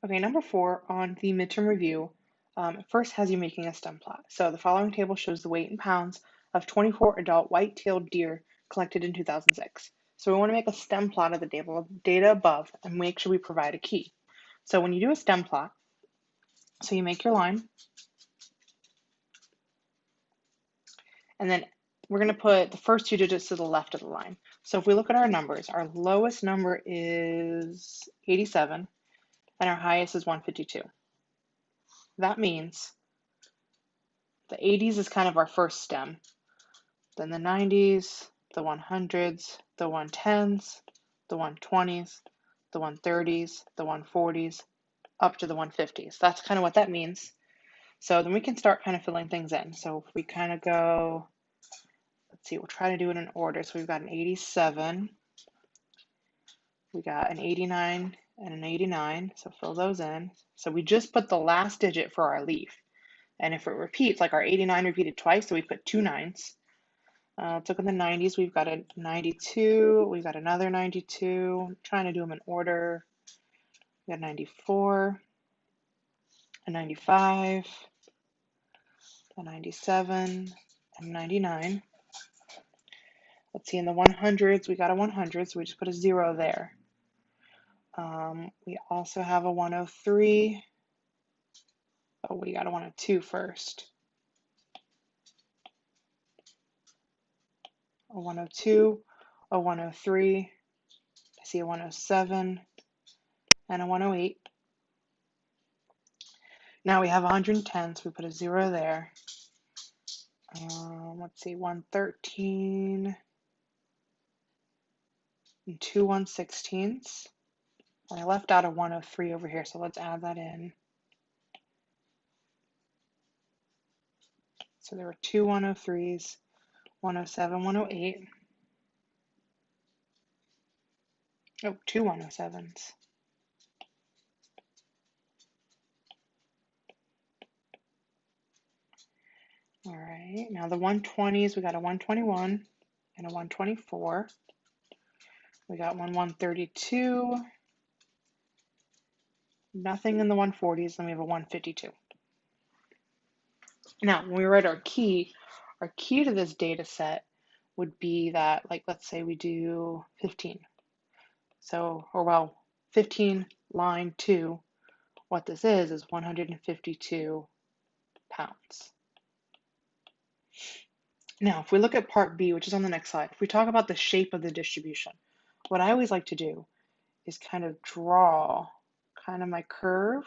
Okay, number 4 on the midterm review, it first has you making a stem plot. So the following table shows the weight in pounds of 24 adult white-tailed deer collected in 2006. So we want to make a stem plot of the table of data above and make sure we provide a key. So when you do a stem plot, so you make your line, and then we're going to put the first 2 digits to the left of the line. So if we look at our numbers, our lowest number is 87, and our highest is 152. That means the 80s is kind of our first stem, then the 90s, the 100s, the 110s, the 120s, the 130s, the 140s, up to the 150s. That's kind of what that means. So then we can start kind of filling things in. So if we kind of go, let's see, we'll try to do it in order. So we've got an 87, we got an 89 and an 89, so fill those in. So we just put the last digit for our leaf. And if it repeats, like our 89 repeated twice, so we put 2 9s. Let's look in the 90s. We've got a 92. We've got another 92. I'm trying to do them in order. We got 94, a 95, a 97, and 99. Let's see, in the 100s, we got a 100, so we just put a 0 there. We also have a 103. Oh, we got a 102 first. A 102, a 103, I see a 107, and a 108. Now we have 110, so we put a 0 there. Let's see, 113 and 2 116s. I left out a 103 over here, so let's add that in. So there were 2 103s, 107, 108. Oh, 2 107s. All right, now the 120s, we got a 121 and a 124. We got 132. Nothing in the 140s, then we have a 152. Now, when we write our key to this data set would be that, like, let's say we do 15. So, 15 line 2, what this is 152 pounds. Now, if we look at part B, which is on the next slide, if we talk about the shape of the distribution, what I always like to do is kind of draw kind of my curve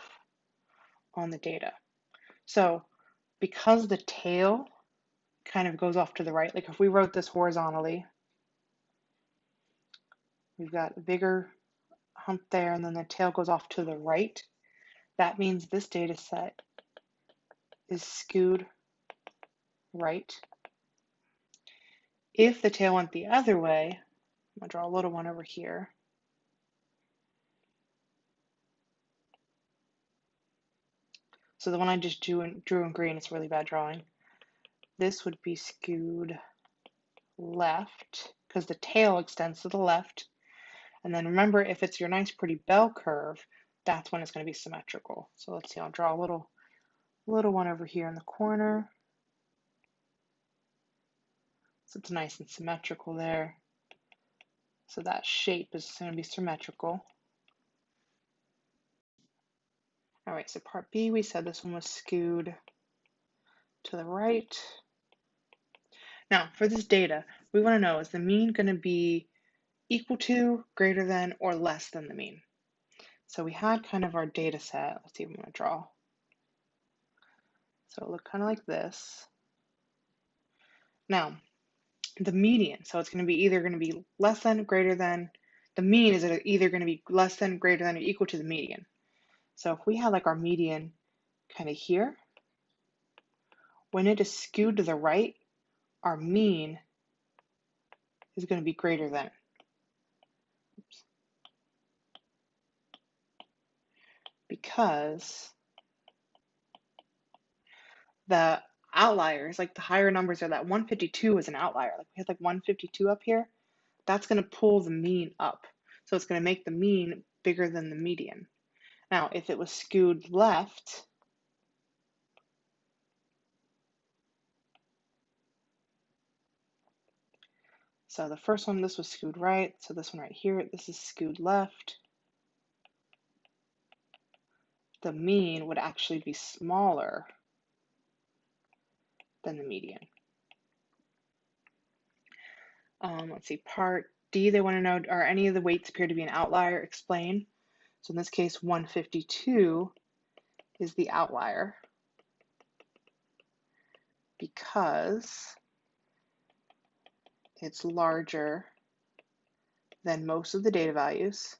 on the data. So, because the tail kind of goes off to the right, like if we wrote this horizontally, we've got a bigger hump there, and then the tail goes off to the right. That means this data set is skewed right. If the tail went the other way, I'm going to draw a little one over here. So the one I just drew in green, it's a really bad drawing. This would be skewed left because the tail extends to the left. And then remember, if it's your nice pretty bell curve, that's when it's going to be symmetrical. So let's see, I'll draw a little one over here in the corner. So it's nice and symmetrical there. So that shape is going to be symmetrical. All right, so part B, we said this one was skewed to the right. Now, for this data, we want to know, is the mean going to be equal to, greater than, or less than the mean? So we had kind of our data set. Let's see if I'm going to draw. So it looked kind of like this. Now, the median, so it's going to be either going to be less than, greater than, the mean is either going to be less than, greater than, or equal to the median. So if we had like our median kind of here, when it is skewed to the right, our mean is going to be greater than. Oops. Because the outliers, like the higher numbers are that 152 is an outlier. Like we had like 152 up here, that's going to pull the mean up. So it's going to make the mean bigger than the median. Now, if it was skewed left, so the first one, this was skewed right, so this one right here, this is skewed left. The mean would actually be smaller than the median. Let's see, part D, they want to know, are any of the weights appear to be an outlier? Explain. So in this case, 152 is the outlier because it's larger than most of the data values.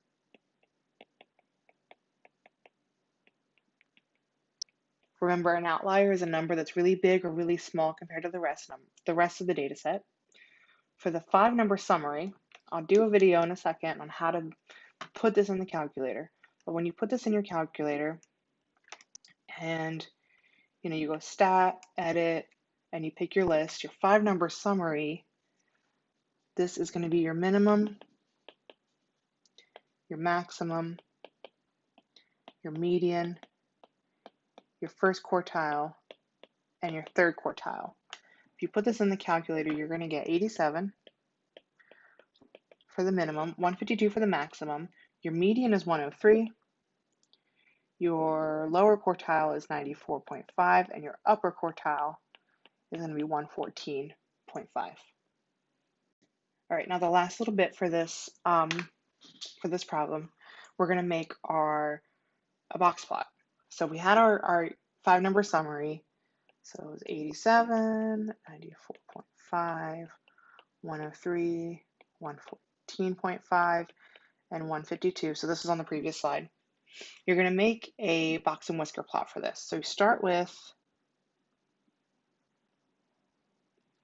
Remember, an outlier is a number that's really big or really small compared to the rest of the data set. For the 5-number summary, I'll do a video in a second on how to put this in the calculator. But when you put this in your calculator and you go stat, edit, and you pick your list, your 5-number summary, this is going to be your minimum, your maximum, your median, your first quartile, and your third quartile. If you put this in the calculator, you're going to get 87 for the minimum, 152 for the maximum. Your median is 103. Your lower quartile is 94.5, and your upper quartile is going to be 114.5. All right, now the last little bit for this problem, we're going to make a box plot. So we had our 5-number summary. So it was 87, 94.5, 103, 114.5, and 152. So this is on the previous slide. You're going to make a box and whisker plot for this. So you start with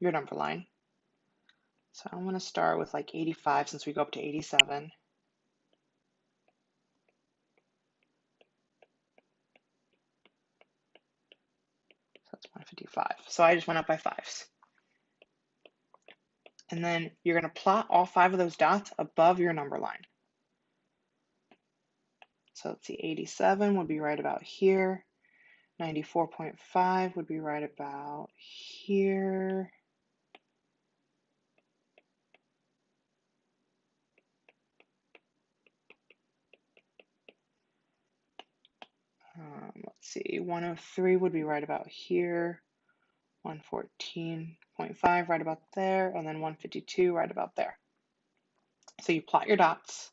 your number line. So I'm going to start with like 85 since we go up to 87. So that's 155. So I just went up by 5s. And then you're going to plot all 5 of those dots above your number line. So let's see, 87 would be right about here. 94.5 would be right about here. Let's see, 103 would be right about here. 114.5 right about there, and then 152 right about there. So you plot your dots,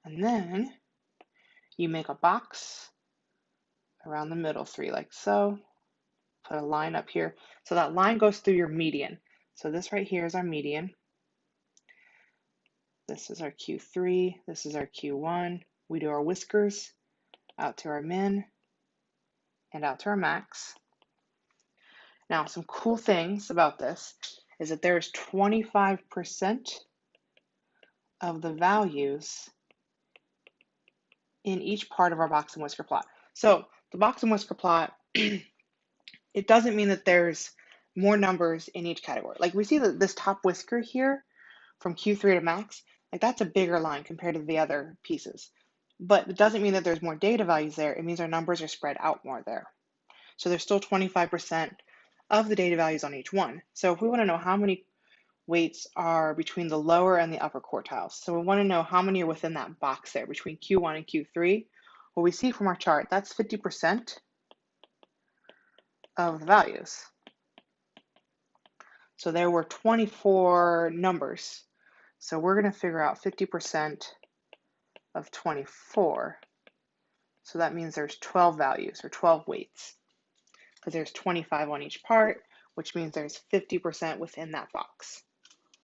and then you make a box around the middle 3 like so. Put a line up here. So that line goes through your median. So this right here is our median. This is our Q3. This is our Q1. We do our whiskers out to our min and out to our max. Now, some cool things about this is that there's 25% of the values in each part of our box and whisker plot. So the box and whisker plot, it doesn't mean that there's more numbers in each category. Like we see that this top whisker here from Q3 to max, like that's a bigger line compared to the other pieces. But it doesn't mean that there's more data values there. It means our numbers are spread out more there. So there's still 25% of the data values on each one. So if we want to know how many weights are between the lower and the upper quartiles, so we want to know how many are within that box there between Q1 and Q3. What we see from our chart, that's 50% of the values. So there were 24 numbers. So we're going to figure out 50% of 24. So that means there's 12 values or 12 weights because there's 25 on each part, which means there's 50% within that box.